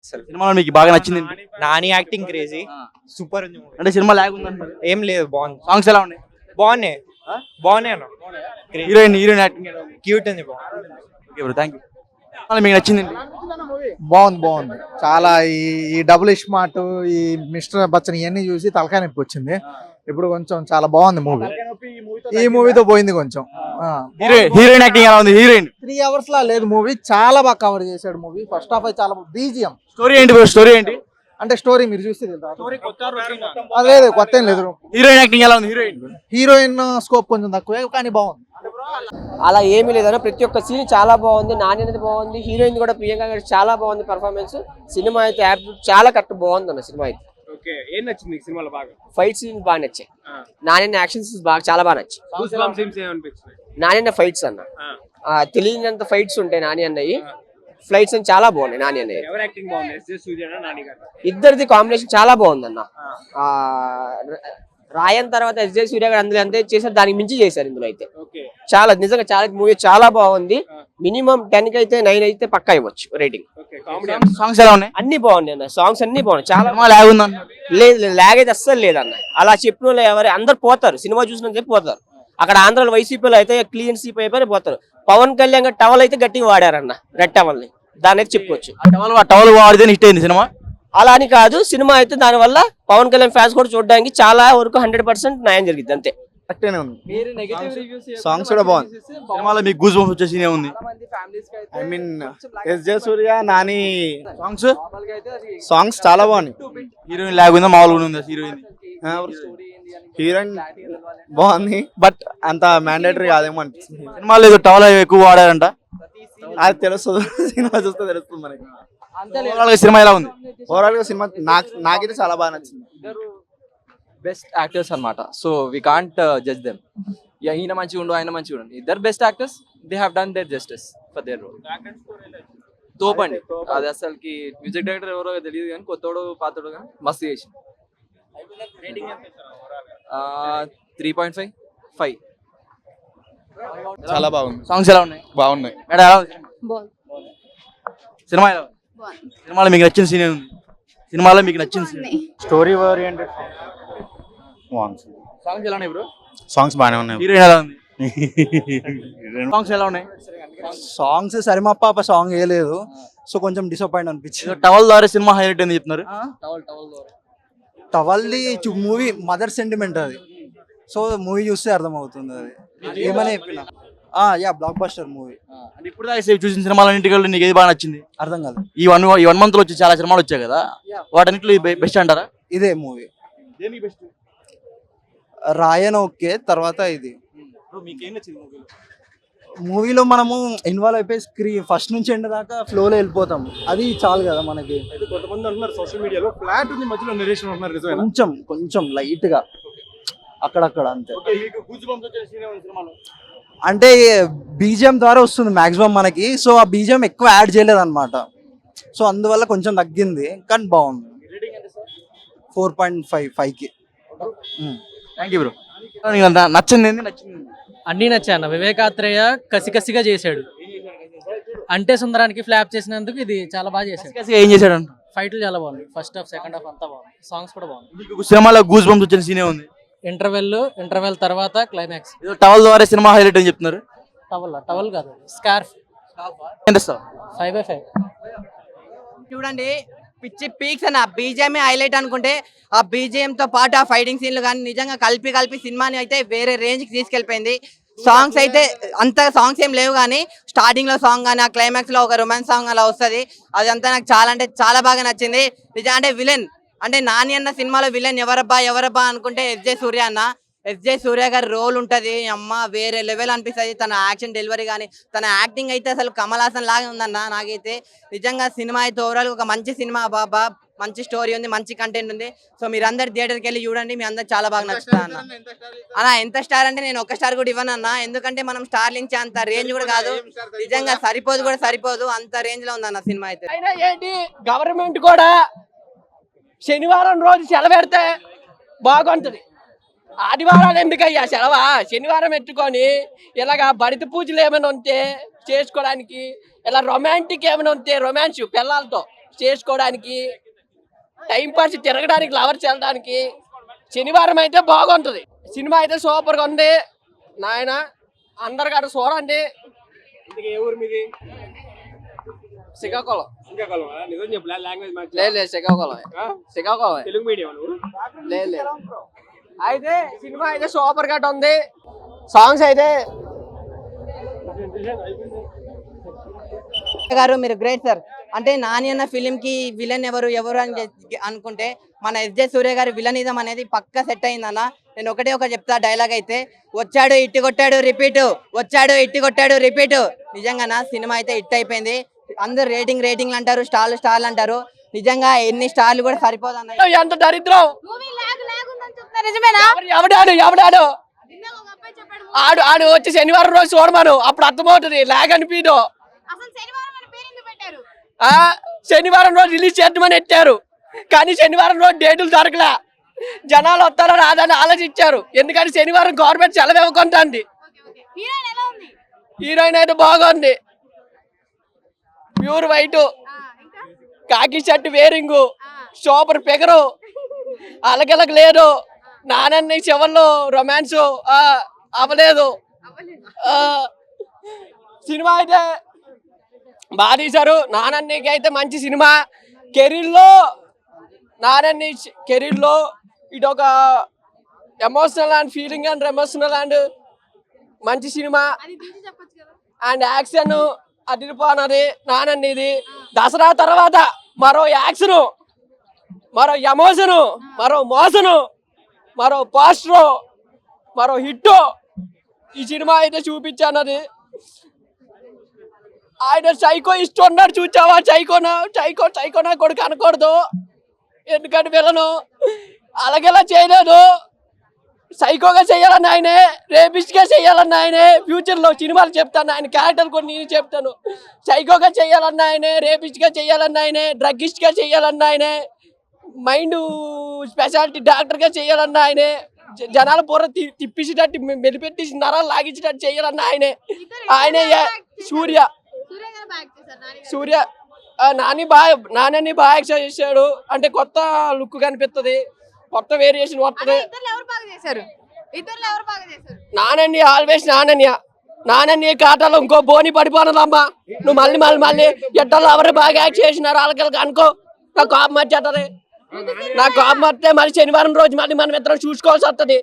సినిమాలో మీకు బాగా నచ్చింది ఏంటి? నాని యాక్టింగ్ క్రేజీ, ఆ. సూపర్ ఉంది movie. అంటే సినిమా లాగ్ ఉందంటారు. ఏం లేదు, బాగుంది. సాంగ్స్ ఎలా ఉన్నాయి? బాగున్నాయి ఆ? బాగున్నాయి అన్న, హీరోయిన్ యాక్టింగ్ ఎలా ఉంది? క్యూట్ ఉంది, బాగుంది. Okay bro, thank you. మీకు నచ్చింది ఏంటి? బాగుంది చాలా. ఈ డబుల్ ఇస్మార్ట్, ఈ మిస్టర్ బచ్చన్ ఇవన్నీ చూసి తలకాయ నొప్పి వచ్చింది. ఇప్పుడు కొంచెం చాలా బాగుంది మూవీ. ఈ మూవీతో పోయింది కొంచెం. హీరోయిన్ యాక్టింగ్ ఎలా ఉంది? హీరోయిన్ 3 hours లా లేదు మూవీ, చాలా బాగా కవర్ చేశాడు మూవీ. ఫస్ట్ హాఫ్ అయితే చాలా బీజిఎం. స్టోరీ ఏంటి బ్రో? స్టోరీ ఏంటి? అంటే స్టోరీ మీరు చూస్తే లేదు, కొత్త ఏం లేదు. హీరోయిన్ యాక్టింగ్ ఎలా ఉంది? హీరోయిన్ స్కోప్ కొంచెం తక్కువే కానీ బాగుంది. అలా ఏమీ లేదన్న, ప్రతి ఒక్క సీన్ చాలా బాగుంది. నాని అనేది బాగుంది, హీరోయిన్ కూడా ప్రియాంక గారి చాలా బాగుంది పర్ఫార్మెన్స్. సినిమా అయితే చాలా కరెక్ట్ బాగుంది అన్న. సినిమా అయితే ఏం నచ్చింది సినిమాలో బాగా? ఫైట్ సీన్స్ బాగా నచ్చాయి. నాని యాక్షన్ సీన్స్ చాలా బాగా నచ్చాయి. నాని ఫైట్స్ అన్న తెలియనంత ఫైట్స్ ఉంటాయి నాని అన్నవి. ఫ్లైట్స్ అని చాలా బాగున్నాయి నాని అన్నవి. ఇద్దరిది కాంబినేషన్ చాలా బాగుంది అన్న. రాయన్ తర్వాత ఎస్జే సూర్య గారు అందులో ఎంత చేశారు, దానికి మించి చేశారు ఇందులో అయితే. చాలా నిజంగా చాలా మూవీ చాలా బాగుంది. మినిమం 10 కి అయితే 9 అయితే పక్కా ఇవ్వచ్చు రేటింగ్. సాంగ్స్ ఎలా ఉన్నాయి? అన్ని బాగున్నాయి అన్న, సాంగ్స్ అన్ని బాగున్నాయి. చాలా లాగ్ ఉందన్న? లేదు, లాగ్ అయితే అస్సలు లేదన్న. అలా చెప్పిన వాళ్ళు ఎవరు అందరు పోతారు, సినిమా చూసిన చెప్పి పోతారు. అక్కడ ఆంధ్రాలో వైసీపీలో అయితే క్లీన్ సీప్ అయిపోయి పోతారు. పవన్ కళ్యాణ్ గారు టవల్ అయితే గట్టిగా వాడారన్న, రెడ్ టవల్ ని. దాని అయితే చెప్పుకోవచ్చు. టవల్ వాడితే హిట్ అయింది సినిమా. అలా అని కాదు, సినిమా అయితే దాని వల్ల పవన్ కళ్యాణ్ ఫ్యాన్స్ కూడా చూడడానికి చాలా వరకు 100% న్యాయం జరిగింది అంతే. సాంగ్స్ కూడా బాగుంది. సినిమాలో మీకు గూస్ బంప్స్ వచ్చే సీన్ ఉంది? I mean SJ Surya Nani songs చాలా బాగున్నాయి. హీరోయిన్ లాగ్ ఉందా మామూలుగా ఉందా? హీరోయిన్ బాగుంది, బట్ అంత మ్యాండేటరీ కాదేమో అనిపిస్తుంది. సినిమాలో ఏదో టవల్ ఎక్కువ వాడారంట, అది తెలుస్తుంది, సినిమా చూస్తే తెలుస్తుంది మనకి. సినిమా ఎలా ఉంది? ఓవరాల్ గా సినిమా నాకైతే చాలా బాగా నచ్చింది. బెస్ట్ యాక్టర్స్ అన్నమాట, so we can't judge them. ఈయన మంచిగా ఉండు, ఆయన మంచిగా ఉండు, ఇద్దరు best actors. They have done their justice for their role. తోపండి అది అసలుకి. మ్యూజిక్ డైరెక్టర్ ఎవరో తెలియదు కానీ కొత్తోడు పాతోడు కానీ మస్తు చేసి 3.5 5. చాలా బాగుంది. సాంగ్స్ ఎలా ఉన్నాయి? బాగున్నాయి. మేడం ఎలా ఉంది సినిమా? ఎలా ఉంది? సినిమాలో మీకు నచ్చిన సీన్ ఉంది? సినిమాలో మీకు నచ్చిన సీన్? స్టోరీ ఓరియంటెడ్ సాంగ్స్ ఎలా ఉన్నాయి బ్రో? సాంగ్స్ బాగానే ఉన్నాయి. హీరోయిన్ ఎలా ఉంది? సాంగ్స్ ఎలా ఉన్నాయి? సాంగ్స్ సరిమప్ప సాంగ్ వేయలేదు, సో కొంచెం డిసప్పాయింట్ అనిపించింది. టవల్ ద్వారా సినిమా హైలైట్ అని చెప్తున్నారు. టవల్ది మూవీ మదర్ సెంటిమెంట్ అది, సో మూవీ చూస్తే అర్థమవుతుంది అది ఏమని చెప్పిన. Yeah block buster movie. అంటే ఇప్పుడు దాకా చూసిన సినిమాలన్నింటిలో నీకు ఏది బాగా నచ్చింది? అర్థం కాదు. ఈ వన్ మంత్ లో వచ్చి చాలా సినిమాలు వచ్చాయి కదా, వాటన్నిటిలో బెస్ట్ అంటారా? ఇదే మూవీ. రాయన్ ఓకే, తర్వాత ఇది. మూవీలో మనము ఇన్వాల్వ్ అయిపోయి ఫస్ట్ నుంచి ఎండ్ దాకా ఫ్లోలో వెళ్ళిపోతాం, అది చాలు కదా మనకి. కొంతమంది అంటున్నారు సోషల్ మీడియాలో ఫ్లాట్ ఉంది మధ్యలో నరేషన్ అంటున్నారు, కొంచెం లైట్ గా అక్కడక్కడ అంతే. అంటే బీజిఎం ద్వారా వస్తుంది మాక్సిమం మనకి, సో ఆ బీజిఎం ఎక్కువ యాడ్ చేయలేదు అనమాట, సో అందువల్ల కొంచెం తగ్గింది, కానీ బాగుంది. 4.5 కి. Thank you bro. నచ్చింది అన్నీ నచ్చాయి అన్న. వివేకాత్రేయ కసిగా చేశాడు. అంటే సుందరానికి ఫ్లాప్ చేసినందుకు ఇది చాలా బాగా చేశాడు. ఏం చేశాడు? ఫైట్లు చాలా బాగుంది, ఫస్ట్ హాఫ్ సెకండ్ హాఫ్ అంతా బాగుంది, సాంగ్స్ కూడా బాగుంది. సినిమాలో గూస్ బంప్స్ వచ్చిన సీనే ఉంది. ఇంటర్వెల్ తర్వాత క్లైమాక్స్. టవల్ ద్వారా సినిమా హైలైట్ అని చెప్తున్నారు. టవల్ కాదు, స్కార్ఫ్. 5/5. చూడండి పిచ్చి పీక్స్ అన్న. బీజిఎం హైలైట్ అనుకుంటే ఆ బీజిఎం తో పాటు ఆ ఫైటింగ్ సీన్లు కానీ నిజంగా కలిపి సినిమాని అయితే వేరే రేంజ్ కి తీసుకెళ్లిపోయింది. సాంగ్స్ అయితే అంత సాంగ్స్ ఏం లేవు కానీ స్టార్టింగ్ లో సాంగ్ కానీ ఆ క్లైమాక్స్ లో ఒక రొమాన్స్ సాంగ్ అలా వస్తుంది, అదంతా నాకు చాలా అంటే చాలా బాగా నచ్చింది. నిజం అంటే విలన్ అంటే నాని అన్న సినిమాలో విలన్ ఎవరబ్బా అనుకుంటే ఎస్జే సూర్య గారి రోల్ ఉంటది. అమ్మ వేరే లెవెల్ అనిపిస్తుంది. తన యాక్షన్ డెలివరీ కానీ తన యాక్టింగ్ అయితే అసలు కమల్ హాసన్ లాగా ఉందన్న. నాకైతే నిజంగా సినిమా అయితే ఓవరాల్ ఒక మంచి సినిమా బాబా, మంచి స్టోరీ ఉంది, మంచి కంటెంట్ ఉంది. సో మీరు అందరు థియేటర్కి వెళ్ళి చూడండి, మీ అందరు చాలా బాగా నచ్చుతా అన్న. ఎంత స్టార్ అంటే నేను 1 స్టార్ కూడా ఇవ్వను అన్న, ఎందుకంటే మనం స్టార్లు ఇచ్చే అంత రేంజ్ కూడా కాదు, నిజంగా సరిపోదు అంత రేంజ్ లో ఉంది అన్న సినిమా అయితే. ఏంటి గవర్నమెంట్ కూడా శనివారం రోజు సెలవు పెడితే బాగుంటది. ఆదివారాలు ఎందుకయ్యా సెలవా? శనివారం పెట్టుకొని ఇలాగా బడిత పూజలు ఏమైనా ఉంటే చేసుకోవడానికి, ఇలా రొమాంటిక్ ఏమైనా ఉంటే రొమాన్స్ పిల్లలతో చేసుకోవడానికి, టైం పాస్ తిరగడానికి, లవర్స్ వెళ్ళడానికి శనివారం అయితే బాగుంటుంది. సినిమా అయితే సూపర్గా ఉంది నాయన, అందరు కాడ చూడండి. ఇంతకీ ఏ ఊరు మీది? శ్రీకాకుళం. శ్రీకాకుళం. నిజం చెప్పు, లాంగ్వేజ్ మ్యాచ్. లేదు శ్రీకాకుళం, శ్రీకాకుళం. తెలుగు మీడియం నువ్వు? లేదు అయితే సినిమా అయితే సూపర్ గా ఉంది. సాంగ్స్ అయితే గారు మీరు గ్రేట్ సార్. అంటే నాని అన్న ఫిలిం కి విలన్ ఎవరు అని అనుకుంటే మన ఎస్జే సూర్య గారి విలనిజం అనేది పక్కా సెట్ అయిందన్న. నేను ఒకటే చెప్తా డైలాగ్ అయితే, వచ్చాడు ఇట్టి కొట్టాడు రిపీట్, వచ్చాడు ఇట్టి కొట్టాడు రిపీట్. నిజంగా సినిమా అయితే హిట్ అయిపోయింది. అందరు రేటింగ్లు అంటారు, స్టార్లు అంటారు. నిజంగా ఎన్ని స్టార్లు కూడా సరిపోదన్న. ఎంత దరిద్రం. ఎవడాడు ఆడు వచ్చి శనివారం రోజు చూడమను, అప్పుడు అర్థమవుతుంది. లాగ్ అనిపించదు. శనివారం రోజు రిలీజ్ చేద్దామని ఎట్టారు, కానీ శనివారం రోజు డేటులు దొరకలే. జనాలు వస్తారో రాదని ఆలోచించారు. ఎందుకంటే శనివారం గవర్నమెంట్ సెలవు ఇవ్వకుంటుంది. హీరోయిన్ అయితే బాగుంది, ప్యూర్ వైట్, కాకి షర్ట్ వేరింగు, సూపర్ ఫిగరు, అలగలగ లేదు. నానన్ని చివర్లో రొమాన్స్ అవ్వలేదు. సినిమా అయితే బాగా తీశారు. నానన్నికి అయితే మంచి సినిమా. నానన్ని కెరీర్లో ఇదొక emotional and feeling and emotional and మంచి సినిమా. అండ్ యాక్షన్ అదిరిపోనది నానన్నిది. దసరా తర్వాత మరో యాక్షన్, మరో ఎమోషను, మరో మోసను, మరో పోస్టర్, మరో హిట్ ఈ సినిమా అయితే చూపించానది. ఆయన సైకో ఇస్తున్నాడు, చూచావా? సైకోనా కొడుకు అనకూడదు, ఎందుకంటే వీళ్ళను అలాగేలా చేయలేదు. సైకోగా చేయాలన్న ఆయనే, రేపిస్ట్గా చేయాలన్న ఆయనే. ఫ్యూచర్లో సినిమాలు చెప్తాను, ఆయన క్యారెక్టర్ కొన్ని నేను చెప్తాను. సైకోగా చేయాలన్న ఆయనే, రేపిస్ట్గా చేయాలన్న ఆయనే, డ్రగ్గిస్ట్గా చేయాలన్న ఆయనే, మైండ్ స్పెషాలిటీ డాక్టర్గా చేయాలన్న ఆయనే, జనాల బుర్ర తిప్పించేటట్టు మెలిపెట్టి నరాలు లాగించేటట్టు చేయాలన్న ఆయనే సూర్య నాని బాగా యాక్ట్ చేశాడు. అంటే కొత్త లుక్ కనిపిస్తుంది, కొత్త వేరియేషన్ వస్తుంది. నానన్ని ఆల్వేస్ నానన్ని కాటాలో ఇంకో బోని పడిపోనదమ్మా. నువ్వు మళ్ళీ ఎట్టలో ఎవరు బాగా యాక్ట్ చేసినారు వాళ్ళకి అనుకో. నాకు కోపం వచ్చేస్తుంది. నాకు కోపం వస్తే మళ్ళీ శనివారం రోజు మళ్ళీ మనం ఇద్దరం చూసుకోవాల్సి వస్తుంది.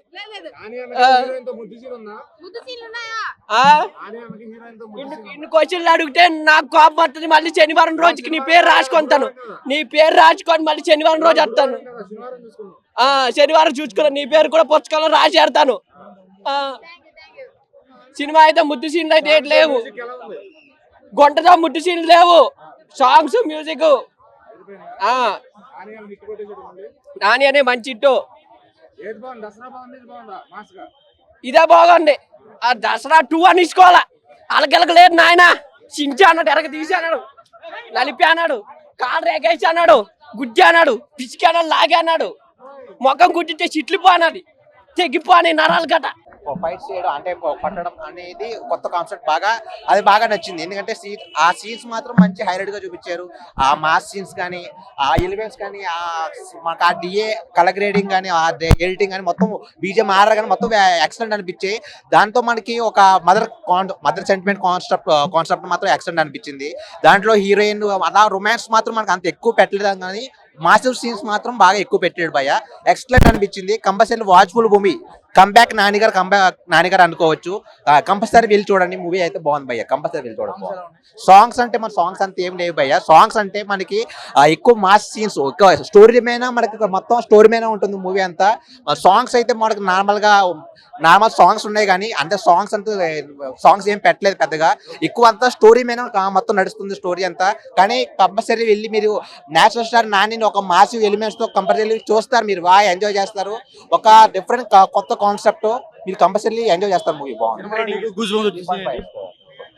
ఇన్ని క్వశ్చన్లు అడిగితే నాకు కోపం వస్తుంది. మళ్ళీ శనివారం రోజుకి నీ పేరు రాసుకుంటాను. నీ పేరు రాసుకొని మళ్ళీ శనివారం రోజు వస్తాను. శనివారం చూసుకున్నాను, నీ పేరు కూడా పుస్తకంలో రాసి పెడతాను. సినిమా అయితే ముద్దు సీన్లు అయితే ఏం లేవు, గొంటతో ముద్దు సీన్లు లేవు. సాంగ్స్, మ్యూజిక్, నాని అనే మంచి ఇట్టు. ఇదే బాగుంది. ఆ దసరా 2 అని ఇసుకోవాలా. అలగలక లేదు నాయన. చించి అన్నాడు, ఎరగ తీసి అన్నాడు, నలిపి అన్నాడు, కాళ్ళు రేగేసి అన్నాడు, గుజ్జి అన్నాడు, పిసికి అన్నాడు, లాగే అన్నాడు, ముఖం గుడ్డితే చిట్లిపో అన్నది, తెగిపో అని నరాలు గట. ఫైట్ చేయడం అంటే కొట్టడం అనేది కొత్త కాన్సెప్ట్, అది బాగా నచ్చింది. ఎందుకంటే ఆ సీన్స్ మాత్రం మంచి హైలైట్ గా చూపించారు. ఆ మాస్ సీన్స్ కానీ, ఆ ఎలిమెంట్స్ కానీ, మనకు ఆ డిఏ కలర్ గ్రేడింగ్ కానీ, ఆ ఎడిటింగ్ కానీ, మొత్తం బీజేఎం ఆర్ఆర్ కానీ మొత్తం ఎక్సలెంట్ అనిపించాయి. దాంతో మనకి ఒక మదర్ సెంటిమెంట్ కాన్సెప్ట్ మాత్రం ఎక్సలెంట్ అనిపించింది. దాంట్లో హీరోయిన్ అలా రొమాన్స్ మాత్రం మనకు అంత ఎక్కువ పెట్టలేదు, కానీ మాస్టర్ సీన్స్ మాత్రం బాగా ఎక్కువ పెట్టాడు భయ్య. ఎక్సలెంట్ అనిపించింది. Compulsory watchful movie. కంబ్యాక్ నానిగారు అనుకోవచ్చు. కంపల్సరీ వెళ్ళి చూడండి, మూవీ అయితే బాగుంది భయ్య. కంపల్సరీ వెళ్ళి చూడండి. సాంగ్స్ అంటే మన సాంగ్స్ అంత ఏం లేవు భయ్య. సాంగ్స్ అంటే మనకి ఎక్కువ మాస్ సీన్స్, ఎక్కువ స్టోరీ మీద మనకి మొత్తం స్టోరీ మీద ఉంటుంది మూవీ అంతా. సాంగ్స్ అయితే మనకి నార్మల్ సాంగ్స్ ఉన్నాయి, కానీ అంటే సాంగ్స్ ఏం పెట్టలేదు పెద్దగా. ఎక్కువ అంతా స్టోరీ మీద మొత్తం నడుస్తుంది స్టోరీ అంతా. కానీ కంపల్సరీ వెళ్ళి మీరు నేషనల్ స్టార్ నాని ఒక మాస్ ఎలిమెంట్స్ తో కంపల్సరీ చూస్తారు, మీరు బాగా ఎంజాయ్ చేస్తారు. ఒక డిఫరెంట్ కొత్త కాన్సెప్ట్, మీరు కంపల్సరీ ఎంజాయ్ చేస్తారు. మూవీ బాగుంది.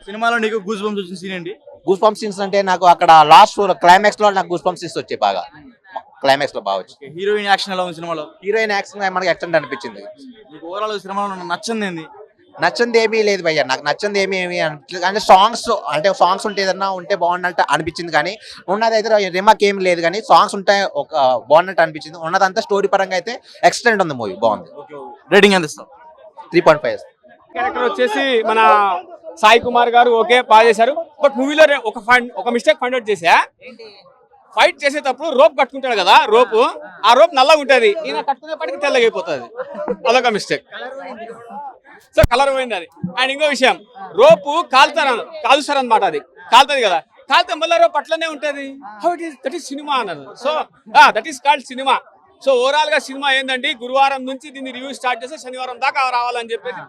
సినిమాలో నీకు గూస్ బంప్స్ వచ్చిన సీన్ ఏంటి? గూస్ బంప్స్ సీన్స్ అంటే నాకు అక్కడ లాస్ట్ క్లైమాక్స్ లో నాకు గూస్ బంప్స్ సీన్స్ వచ్చాయి బాగా. క్లైమాక్స్ లో బాగా వచ్చి. హీరోయిన్ యాక్షన్ ఎలా ఉంది సినిమాలో? హీరోయిన్ యాక్షన్ మనకి ఎక్సలెంట్ అనిపించింది. ఓవరాల్ సినిమాలో నచ్చింది ఏంది? నచ్చంది ఏమీ లేదు భయ్య, నాకు నచ్చంది ఏమీ అంటే సాంగ్స్ ఉంటే ఏదన్నా ఉంటే బాగున్నట్టు అనిపించింది, కానీ ఉన్నది అయితే రిమాక్ ఏమి లేదు, కానీ సాంగ్స్ ఉంటాయి ఒక బాగున్నట్టు అనిపించింది. ఉన్నదంతా స్టోరీ పరంగా అయితే ఎక్సలెంట్ ఉంది, మూవీ బాగుంది. రేటింగ్ ఎంత ఇస్తావు? 3.5. క్యారెక్టర్ వచ్చేసి మన సాయి కుమార్ గారు ఓకే బాగా చేశారు. బట్ మూవీలో ఒక మిస్టేక్ ఫైండ్ అవుట్ చేసా. ఫైట్ చేసేటప్పుడు రోప్ కట్టుకుంటాడు కదా, ఆ రోప్ నల్లగా ఉంటుంది, ఈయన కట్టుకునేప్పటికి తెల్లగా అయిపోతుంది. అదొక మిస్టేక్. సో కలర్ పోయింది అది. అండ్ ఇంకో విషయం, రోపు కాలుస్తారు అనమాట, అది కాలుతుంది కదా, కాలితే మళ్ళీ రోప్ అట్లనే ఉంటుంది. దట్ ఈస్ సినిమా అన్నారు. So that is called cinema. So overall గా సినిమా ఏంటంటే గురువారం నుంచి దీన్ని రివ్యూ స్టార్ట్ చేస్తే శనివారం దాకా రావాలని చెప్పేసి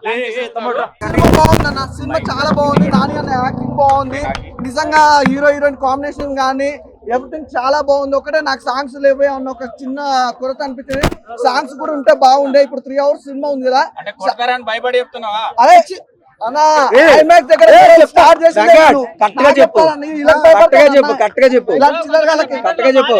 సినిమా బాగుందన్న, సినిమా చాలా బాగుంది. నాని అన్న యాక్టింగ్ బాగుంది, నిజంగా హీరో హీరోయిన్ కాంబినేషన్ కానీ ఎవ్రీథింగ్ చాలా బాగుంది. ఒకటే నాకు సాంగ్స్ లేవే అన్న ఒక చిన్న కొరత అనిపించింది. సాంగ్స్ కూడా ఉంటే బాగుండే. ఇప్పుడు 3 hours సినిమా ఉంది కదా, భయపడి చెప్తున్నావా? అదే అన్నా ఐమాక్స్ దగ్గర స్టార్ట్ చేసి కరెక్ట్గా చెప్పు, కరెక్ట్గా చెప్పు.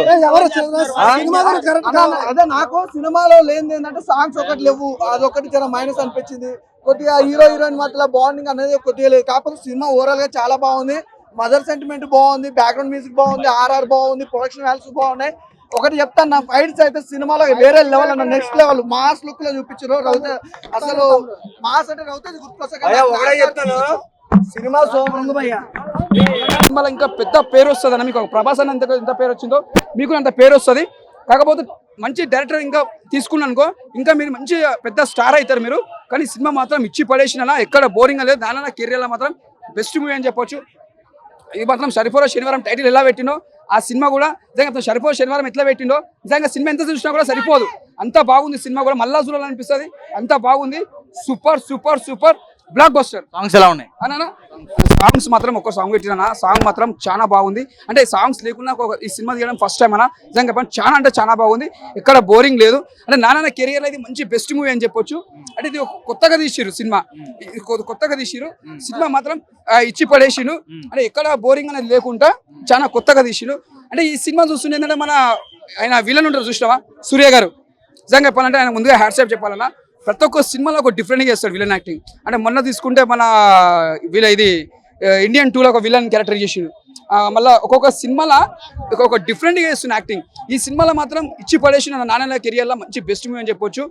అదే నాకు సినిమాలో లేనిది ఏంటంటే సాంగ్స్ ఒకటి లేవు, అదొకటి చాలా మైనస్ అనిపించింది. కొద్దిగా హీరో హీరోయిన్ మధ్యలో బాండింగ్ అనేది కొద్దిగా లేదు. కాకపోతే సినిమా ఓవరాల్ గా చాలా బాగుంది. మదర్ సెంటిమెంట్ బాగుంది, బ్యాక్గ్రౌండ్ మ్యూజిక్ బాగుంది, ఆర్ఆర్ బాగుంది, ప్రొడక్షన్ వాల్యూస్ బాగున్నాయి. ఒకటి చెప్తాను, నా ఫైట్స్ అయితే సినిమాలో వేరే లెవెల్ అన్న, నెక్స్ట్ లెవెల్ మాస్ లుక్ లో చూపించారు. అసలు మాస్ అంటే రౌతే సినిమా సినిమాలో ఇంకా పెద్ద పేరు వస్తుంది అన్న. మీకు ప్రభాస్ అని ఎంత పేరు వచ్చిందో మీకు అంత పేరు వస్తుంది. కాకపోతే మంచి డైరెక్టర్ ఇంకా తీసుకున్నాను అనుకో, ఇంకా మీరు మంచి పెద్ద స్టార్ అవుతారు మీరు. కానీ సినిమా మాత్రం ఇచ్చి పడేసిన, ఎక్కడ బోరింగ్ లేదు. దానిలో కెరియర్లో మాత్రం బెస్ట్ మూవీ అని చెప్పొచ్చు. ఇది మాత్రం సరిపోరో శనివారం టైటిల్ ఎలా పెట్టినో ఆ సినిమా కూడా నిజంగా సరిపోరో శనివారం ఎట్లా పెట్టిండో, నిజంగా సినిమా ఎంత చూసినా కూడా సరిపోదు, అంత బాగుంది. సినిమా కూడా మళ్ళా చూడాలనిపిస్తుంది, అంత బాగుంది. Super super super block buster. Songs ఎలా ఉన్నాయి అన్న? సాంగ్స్ మాత్రం ఒక్క సాంగ్ పెట్టినా, సాంగ్ మాత్రం చాలా బాగుంది. అంటే సాంగ్స్ లేకుండా ఈ సినిమా తీయడం ఫస్ట్ టైం అన్న. నిజంగా చెప్పండి, చాలా అంటే చాలా బాగుంది, ఎక్కడ బోరింగ్ లేదు. అంటే నాన్న కెరియర్ ఇది మంచి బెస్ట్ మూవీ అని చెప్పొచ్చు. అంటే ఇది కొత్తగా తీసిరు సినిమా, కొత్తగా తీసిరు సినిమా మాత్రం ఇచ్చి పడేసిరు. అంటే ఎక్కడ బోరింగ్ అనేది లేకుండా చాలా కొత్తగా తీసిరు. అంటే ఈ సినిమా చూస్తుండే ఏంటంటే మన ఆయన విలన్ ఉంటారు చూసినావా, సూర్య గారు. నిజంగా చెప్పాలంటే ఆయన ముందుగా హ్యాట్సాప్ చెప్పాలన్నా. ప్రతి ఒక్క సినిమాలో ఒక డిఫరెంట్గా చేస్తాడు విలన్ యాక్టింగ్. అంటే మొన్న తీసుకుంటే మన ఇది ఇండియన్ 2లో ఒక విలన్ క్యారెక్టర్ చేసిండు. మళ్ళీ ఒక్కొక్క సినిమాలో ఒక్కొక్క డిఫరెంట్గా చేస్తున్న యాక్టింగ్. ఈ సినిమాలో మాత్రం ఇచ్చి పడేసిన నాన్న కెరియర్లో మంచి బెస్ట్ మూవీ అని చెప్పొచ్చు.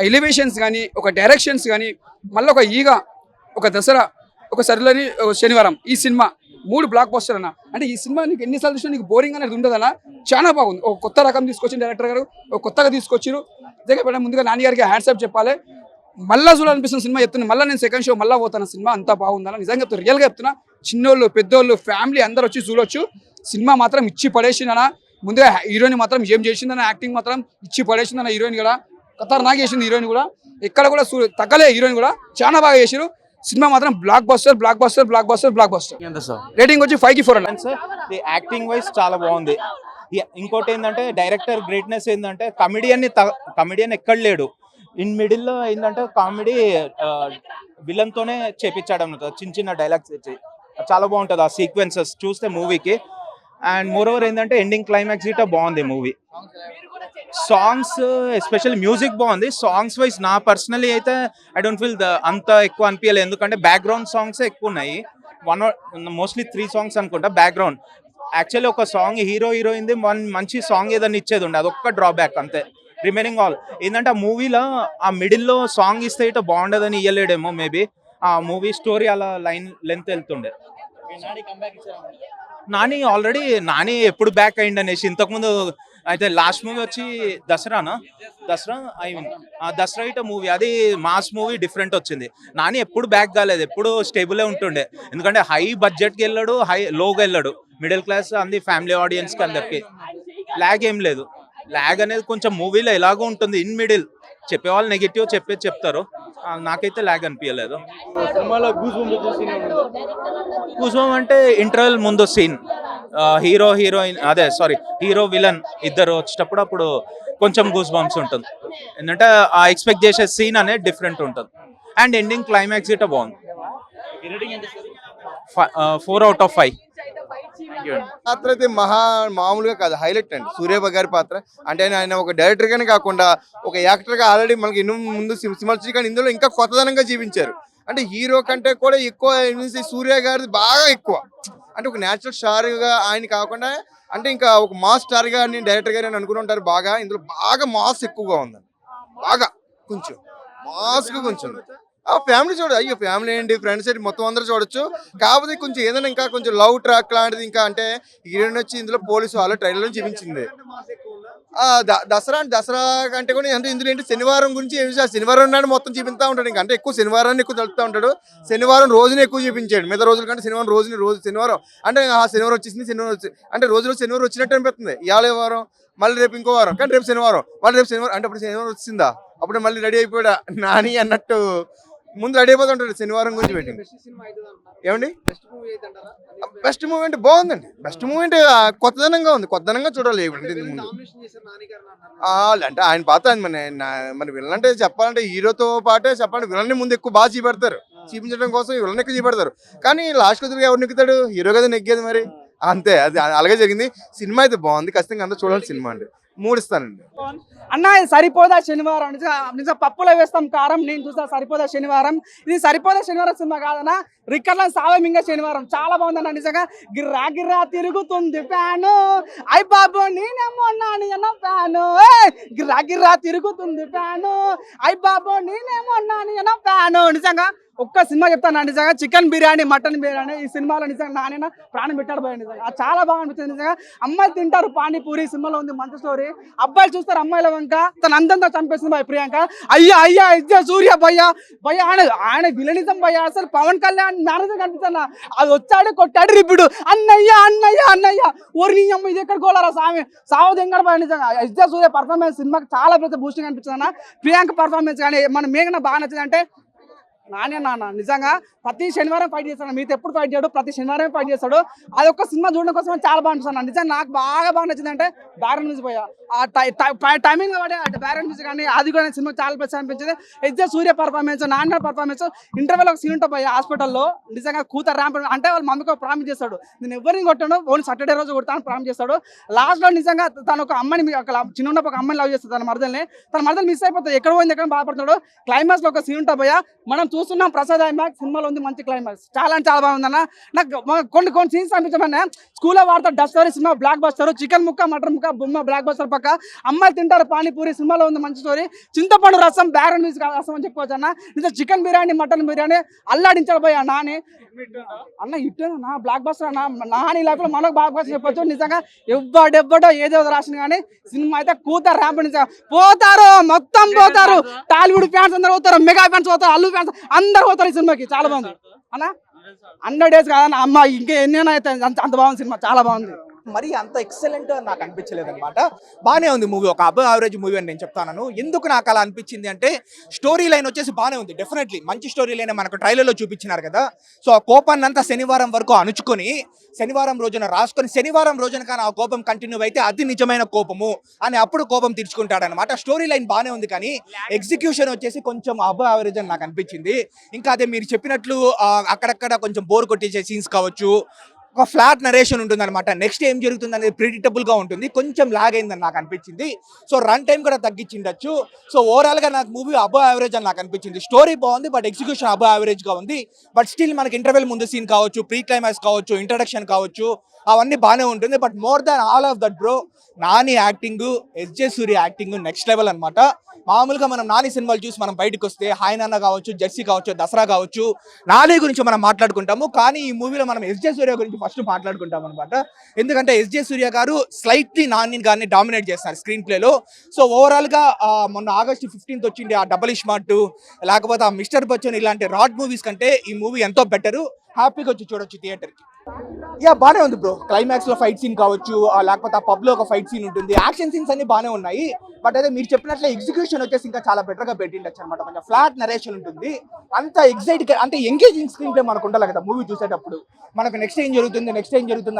ఎలివేషన్స్ కానీ, ఒక డైరెక్షన్స్ కానీ, మళ్ళీ ఒక ఈగ, ఒక దసరా, ఒక సరిలేని శనివారం, ఈ సినిమా 3 బ్లాక్ బస్టర్ అన్న. అంటే ఈ సినిమా నీకు ఎన్నిసార్లు చూసినా నీకు బోరింగ్ అనేది ఉండదన్న. చాలా బాగుంది. ఒక కొత్త రకం తీసుకొచ్చిన డైరెక్టర్ గారు, ఒక కొత్తగా తీసుకొచ్చారు. నిజంగా ముందుగా నాని గారికి హ్యాట్సాప్ చెప్పాలి. మళ్ళీ చూడాలనిపిస్తున్న సినిమా చెప్తున్నా. మళ్ళీ నేను సెకండ్ షో మళ్ళీ పోతాను. సినిమా అంతా బాగుందన్న, నిజంగా చెప్తున్నా, రియల్గా చెప్తున్నా. చిన్నోళ్ళు పెద్దోళ్ళు ఫ్యామిలీ అందరు వచ్చి చూడొచ్చు. సినిమా మాత్రం ఇచ్చి పడేసిందన్న. ముందుగా హీరోయిన్ మాత్రం ఏం చేసిందన్న, యాక్టింగ్ మాత్రం ఇచ్చి పడేసిందన్న. హీరోయిన్ కూడా ఖతర్నాక్ చేసింది. హీరోయిన్ కూడా ఎక్కడ కూడా తగ్గలే. హీరోయిన్ కూడా చాలా బాగా చేసారు. సినిమా మాత్రం block buster block buster block buster block buster. Rating వచ్చి 5కి 4 అన్న. యాక్టింగ్ వైజ్ చాలా బాగుంది. ఇంకోటి ఏంటంటే డైరెక్టర్ గ్రేట్నెస్ ఏంటంటే కమెడియన్ ఎక్కడ లేడు. ఇన్ మిడిల్లో ఏంటంటే కామెడీ విలన్ తోనే చేపించాడు అన్నమాట. చిన్న చిన్న డైలాగ్స్ ఇచ్చి చాలా బాగుంటుంది ఆ సీక్వెన్సెస్ చూస్తే మూవీకి. అండ్ మోర్ ఓవర్ ఏంటంటే ఎండింగ్ క్లైమాక్స్ ఇట్లా బాగుంది మూవీ. సాంగ్స్ ఎస్పెషల్లీ మ్యూజిక్ బాగుంది. సాంగ్స్ వైజ్ నా పర్సనలీ అయితే ఐ డోంట్ ఫీల్ అంత ఎక్కువ అనిపించలేదు, ఎందుకంటే బ్యాక్గ్రౌండ్ సాంగ్స్ ఎక్కువ ఉన్నాయి. మోస్ట్లీ 3 songs అనుకుంటా బ్యాక్గ్రౌండ్. యాక్చువల్లీ ఒక సాంగ్ హీరో హీరోయిన్ది మంచి సాంగ్ ఏదైనా ఇచ్చేది ఉండే, అదొక్క డ్రాబ్యాక్ అంతే. రిమైనింగ్ ఆల్ ఏంటంటే ఆ మూవీలో ఆ మిడిల్లో సాంగ్ ఇస్తే ఇట్లా బాగుండదని ఇయ్యలేడేమో మేబీ. ఆ మూవీ స్టోరీ అలా లెంత్ వెళ్తుండే. నాని ఎప్పుడు బ్యాక్ అయింది అనేసి ఇంతకుముందు అయితే లాస్ట్ మూవీ వచ్చి దసరా ఇట మూవీ, అది మాస్ మూవీ డిఫరెంట్ వచ్చింది. నాని ఎప్పుడు బ్యాక్ కాలేదు, ఎప్పుడు స్టేబులే ఉంటుండే. ఎందుకంటే హై బడ్జెట్కి వెళ్ళాడు, లోగా వెళ్ళాడు, మిడిల్ క్లాస్ అంది, ఫ్యామిలీ ఆడియన్స్కి అందరికి. ల్యాగ్ ఏం లేదు. ల్యాగ్ అనేది కొంచెం మూవీలో ఎలాగో ఉంటుంది, ఇన్ మిడిల్. చెప్పేవాళ్ళు నెగిటివ్ చెప్తారు, నాకైతే ల్యాగ్ అనిపించలేదు. గూస్బంప్ అంటే ఇంటర్వెల్ ముందు సీన్, హీరో విలన్ ఇద్దరు వచ్చేటప్పుడు అప్పుడు కొంచెం గూస్బంప్స్ ఉంటుంది. ఎందుకంటే ఆ ఎక్స్పెక్ట్ చేసే సీన్ అనేది డిఫరెంట్ ఉంటుంది. అండ్ ఎండింగ్ క్లైమాక్స్ ఇట్లా బాగుంది. 4 out of 5. పాత్ర అయితే మామూలుగా కాదు, హైలైట్ అండి సూర్యబాబు గారి పాత్ర. అంటే ఆయన ఒక డైరెక్టర్ గానే కాకుండా ఒక యాక్టర్ గా ఆల్రెడీ మనకి ఎన్నో ముందు సినిమాలు వచ్చి, కానీ ఇందులో ఇంకా కొత్తదనంగా జీవించారు. అంటే హీరో కంటే కూడా ఎక్కువ సూర్య గారిది బాగా ఎక్కువ. అంటే ఒక న్యాచురల్ స్టార్గా ఆయన కాకుండా అంటే ఇంకా ఒక మాస్ స్టార్ గారిని డైరెక్టర్ గారు అని అనుకుని ఉంటారు. బాగా ఇందులో బాగా మాస్ ఎక్కువగా ఉందండి. బాగా కొంచెం మాస్గా కొంచెం ఫ్యామిలీ చూడ అయ్యో ఫ్యామిలీ ఏంటి ఫ్రెండ్స్ ఏంటి మొత్తం అందరూ చూడొచ్చు. కాకపోతే కొంచెం ఏదైనా ఇంకా కొంచెం లవ్ ట్రాక్ లాంటిది ఇంకా అంటే హీరోయిన్ వచ్చి ఇందులో పోలీసు వాళ్ళ ట్రైలర్లో చూపించింది. దసరా కంటే కూడా అంటే ఇందులో ఏంటి శనివారం గురించి శనివారం నాడు మొత్తం చూపిస్తూ ఉంటాడు. ఇంకా అంటే ఎక్కువ శనివారాన్ని ఎక్కువ తెలుపుతూ ఉంటాడు. శనివారం రోజునే ఎక్కువ చూపించాడు. మిగతా రోజుల కంటే శనివారం రోజు శనివారం అంటే శనివారం వచ్చేసింది శనివారం వచ్చి అంటే రోజు శనివారం వచ్చినట్టు అనిపిస్తుంది. ఇవాళ వారం మళ్ళీ రేపు ఇంకో వారం కానీ రేపు శనివారం మళ్ళీ రేపు శనివారం అంటే అప్పుడు శనివారం వచ్చిందా అప్పుడు మళ్ళీ రెడీ అయిపోయాడా నాని అన్నట్టు ముందు రెడీ అయిపోతుంటాడు శనివారం గురించి పెట్టి. ఏమండి బెస్ట్ మూవీ అంటే బాగుందండి. బెస్ట్ మూవీ అంటే కొత్తదనంగా ఉంది. కొత్తదనంగా చూడాలి. ముందు అంటే ఆయన పాత మన విలన్ అంటే చెప్పాలంటే హీరోతో పాటే చెప్పాలంటే విలన్ని ముందు ఎక్కువ బాగా చూపెడతారు. చూపించడం కోసం విలన్ ఎక్కువ చూపెడతారు. కానీ లాస్ట్ కొద్దిగా ఎవరు నెక్కుతాడు హీరో కదా నెగ్గేది మరి అంతే. అది అలాగే జరిగింది. సినిమా అయితే బాగుంది. ఖచ్చితంగా అందరూ చూడాలి సినిమా అండి. 3 ఇస్తానండి. అన్న ఇది సరిపోదా శనివారం నిజంగా పప్పులో వేస్తాం కారం నేను చూసా సరిపోదా శనివారం. ఇది సరిపోదా శనివారం సినిమా కాదన్నా రిక్కర్ల సావమింగ శనివారం చాలా బాగుందన్న. నిజంగా గిర్రా గిర్రా తిరుగుతుంది ఫ్యాను అయ్ బాబు నేనేమో నాని అన్న ఫ్యాను గిర్రా గిర్రా తిరుగుతుంది ఫ్యాను అయ్ బాబు నేనేమో నాని అన్న ఫ్యాను. నిజంగా ఒక్క సినిమా చెప్తాను నిజంగా చికెన్ బిర్యానీ మటన్ బిర్యానీ ఈ సినిమాలో నిజంగా నాన్న ప్రాణం పెట్టాడు పోయి. నిజంగా చాలా బాగా అనిపిస్తుంది. నిజంగా అమ్మాయిలు తింటారు పానీపూరి సినిమాలో ఉంది మంచి స్టోరీ. అబ్బాయిలు చూస్తారు అమ్మాయిల వంక తన అందంతో చంపేస్తుంది భయ ప్రియాంక. అయ్యా ఇజ్జ సూర్య భయ్య ఆయన విలనిజం భయ్య. అసలు పవన్ కళ్యాణ్ మేనేజర్ కనిపిస్తున్నా అది వచ్చాడు కొట్టాడు రిపిడు అన్నయ్య ఓరి అమ్మ ఇది ఎక్కడ గోలారా సామి సావదెంగడ భయ. నిజంగా ఇజ్జ సూర్య పర్ఫార్మెన్స్ సినిమాకి చాలా పెద్ద బూస్టింగ్ అనిపిస్తుంది అన్న. ప్రియాంక పర్ఫార్మెన్స్ కానీ మన మేఘన బాగా నచ్చింది. అంటే నాన్న నిజంగా ప్రతి శనివారం ఫైట్ చేస్తాడు. మీతో ఎప్పుడు ఫైట్ చేయడు ప్రతి శనివారం ఫైట్ చేస్తాడు. అది ఒక్క సినిమా చూడడం కోసం చాలా బాగా అనిపిస్తుంది. నిజంగా నాకు బాగా నచ్చింది అంటే బ్యారన్ మ్యూజిక్ పోయా ఆ టైమింగ్ కాబట్టి బ్యారన్ మ్యూజిక్ కానీ అది కూడా సినిమా చాలా బెస్ట్ అనిపించింది. ఎగ్జాక్ట్ సూర్య పర్ఫార్మెన్స్ నాన్న పర్ఫార్మెన్స్ ఇంటర్వెల్ ఒక సీన్ ఉంటుంది హాస్పిటల్లో. నిజంగా కూతురు ర్యాంప్ అంటే వాళ్ళ మమ్మీకి ప్రామిస్ చేస్తాడు నేను ఎవరిని కొట్టాను ఓన్లీ సాటర్డే రోజు కొడతాను ప్రామిస్ చేస్తాడు. లాస్ట్లో నిజంగా తను ఒక అమ్మాయిని చిన్న ఒక అమ్మాయిని లవ్ చేస్తాడు. తన మరదలు మిస్ అయిపోతుంది. ఎక్కడ పోయింది ఎక్కడ బాధపడతాడు. క్లైమాక్స్ లో ఒక సీన్ ఉంటుంది పోయా మనం చూస్తున్నాం ప్రసాద్ ఐమాక్స్ సినిమాలో ఉంది మంచి క్లైమాక్స్ చాలా అంటే చాలా బాగుందన్న. నాకు కొన్ని సీన్స్ అనిపించమన్నా స్కూల్లో వాడతారు Duster cinema block buster chicken ముక్క మటన్ ముక్క బొమ్మ బ్లాక్ బస్టర్ పక్క అమ్మాయిలు తింటారు పానీపూరి సినిమాలో ఉంది మంచి స్టోరీ. చింతపండు రసం బ్యారన్ మ్యూజిక్ రసం అని చెప్పుకోవచ్చు అన్న. నిజం చికెన్ బిర్యానీ మటన్ బిర్యానీ అల్లాడించాడు పోయా నాని అన్న ఇట్టేనా బ్లాక్ బస్టర్ అన్న. నాని లైఫ్ లో మనకు బ్లాక్ బస్టర్ చెప్పొచ్చు. నిజంగా ఎవ్వడో ఏదో రాసిన కానీ సినిమా అయితే కూతారు ర్యాంప్ నిజంగా పోతారు మొత్తం పోతారు. టాలీవుడ్ ఫ్యాన్స్ అందరు పోతారు మెగా ఫ్యాన్స్ పోతారు అల్లు ఫ్యాన్స్ అందరు పోతారు ఈ సినిమాకి. చాలా బాగుంది అన్న 100 days కాదన్న అమ్మ ఇంకా ఎన్నైనా అయితే అంత బాగుంది సినిమా చాలా బాగుంది. మరి అంత ఎక్సలెంట్ నాకు అనిపించలేదు అనమాట. బాగానే ఉంది మూవీ ఒక అబవ్ యావరేజ్ మూవీ అని నేను చెప్తాను. ఎందుకు నాకు అలా అనిపించింది అంటే స్టోరీ లైన్ వచ్చేసి బాగానే ఉంది. డెఫినెట్లీ మంచి స్టోరీ లైన్ మనకు ట్రైలర్లో చూపించినారు కదా. సో ఆ కోపాన్ని అంతా శనివారం వరకు అణుచుకొని శనివారం రోజున రాసుకొని శనివారం రోజున కానీ ఆ కోపం కంటిన్యూ అయితే అది నిజమైన కోపము అని అప్పుడు కోపం తీర్చుకుంటాడు అనమాట. స్టోరీ లైన్ బాగానే ఉంది కానీ ఎగ్జిక్యూషన్ వచ్చేసి కొంచెం అబవ్ యావరేజ్ అని నాకు అనిపించింది. ఇంకా అదే మీరు చెప్పినట్లు అక్కడక్కడ కొంచెం బోర్ కొట్టేసే సీన్స్ కావచ్చు. ఒక ఫ్లాట్ నరేషన్ ఉంటుంది అనమాట. నెక్స్ట్ ఏం జరుగుతుంది అనేది ప్రిడిక్టబుల్ గా ఉంటుంది. కొంచెం లాగ్ అయిందని నాకు అనిపించింది. సో రన్ టైం కూడా తగ్గించిండొచ్చు. సో ఓవరాల్ గా నాకు మూవీ అబవ్ యావరేజ్ అని నాకు అనిపించింది. స్టోరీ బాగుంది బట్ ఎగ్జిక్యూషన్ అబవ్ యావరేజ్ గా ఉంది. బట్ స్టిల్ మనకి ఇంటర్వెల్ ముందు సీన్ కావచ్చు ప్రీ క్లైమాక్స్ కావచ్చు ఇంట్రడక్షన్ కావచ్చు అవన్నీ బాగానే ఉంటుంది. But more than all of that bro Nani acting SJ Surya acting next level అనమాట. మామూలుగా మనం నాని సినిమాలు చూసి మనం బయటకు వస్తే హాయ్ నాన్న కావచ్చు జెర్సీ కావచ్చు దసరా కావచ్చు నాని గురించి మనం మాట్లాడుకుంటాము. కానీ ఈ మూవీలో మనం ఎస్జే సూర్య గురించి ఫస్ట్ మాట్లాడుకుంటాం అనమాట. ఎందుకంటే ఎస్జే సూర్య గారు స్లైట్లీ నాని గారిని డామినేట్ చేస్తారు స్క్రీన్ ప్లేలో. సో ఓవరాల్ గా మొన్న August 15th వచ్చింది ఆ డబల్ స్మార్ట్ లేకపోతే ఆ మిస్టర్ బచ్చన్ ఇలాంటి రాడ్ మూవీస్ కంటే ఈ మూవీ ఎంతో బెటరు. హ్యాపీగా వచ్చి చూడొచ్చు థియేటర్కి. బాగానే ఉంది బ్రో. క్లైమాక్స్ లో ఫైట్ సీన్ కావచ్చు లేకపోతే ఆ పబ్ లో ఒక ఫైట్ సీన్ ఉంటుంది. యాక్షన్ సీన్స్ అన్ని బాగానే ఉన్నాయి. బట్ అదే మీరు చెప్పినట్లే ఎగ్జిక్యూషన్ వచ్చేసి ఇంకా చాలా బెటర్ గా పెట్టిండొచ్చు అనమాట. కొంచెం ఫ్లాట్ నరేషన్ ఉంటుంది. అంత ఎగ్జైట్ అంటే ఎంగేజింగ్ స్క్రీన్ ప్లే మనకు ఉండాలి కదా మూవీ చూసేటప్పుడు. మనకు నెక్స్ట్ ఏం జరుగుతుంది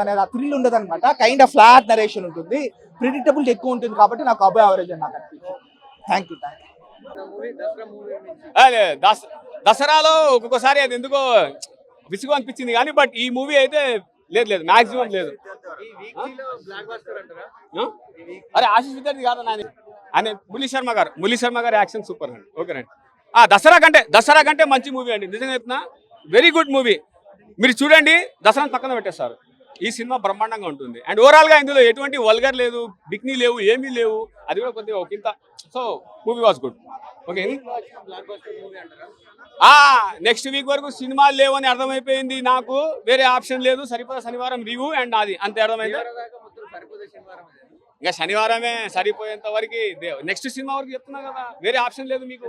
అనేది ఆ థ్రిల్ ఉండదు అనమాట. కైండ్ ఆఫ్ ఫ్లాట్ నరేషన్ ఉంటుంది. ప్రిడిక్టబుల్ ఎక్కువ ఉంటుంది కాబట్టి నాకు అబవ్ యావరేజ్ అని నాకు అనిపించింది. Thank you. దసరాలో ఒక్కొక్కసారి అది ఎందుకో విసుగు అనిపించింది కానీ బట్ ఈ మూవీ అయితే లేదు మాక్సిమం లేదు. అరే ఆశీష్ విద్యార్థి కాదు ఆయన మురళీ శర్మ గారు యాక్షన్ సూపర్ అండి. ఓకేనండి. దసరా కంటే మంచి మూవీ అండి, నిజంగా చెప్తున్నా. Very good movie. మీరు చూడండి, దసరా పక్కన పెట్టేస్తారు. ఈ సినిమా బ్రహ్మాండంగా ఉంటుంది. అండ్ ఓవరాల్ గా ఇందులో ఎటువంటి వల్గర్ లేదు, బిక్నీ లేవు, ఏమీ లేవు. అది కూడా కొద్దిగా ఒక ఇంత. So movie was good. Okay, next week వరకు సినిమాలు లేవు అని అర్థమైపోయింది నాకు. వేరే ఆప్షన్ లేదు. సరిపోదా శనివారం రివ్యూ అండ్ అది అంతే అర్థమైంది. ఇంకా శనివారమే సరిపోయేంత వరకు నెక్స్ట్ సినిమా వరకు చెప్తున్నా కదా, వేరే ఆప్షన్ లేదు మీకు.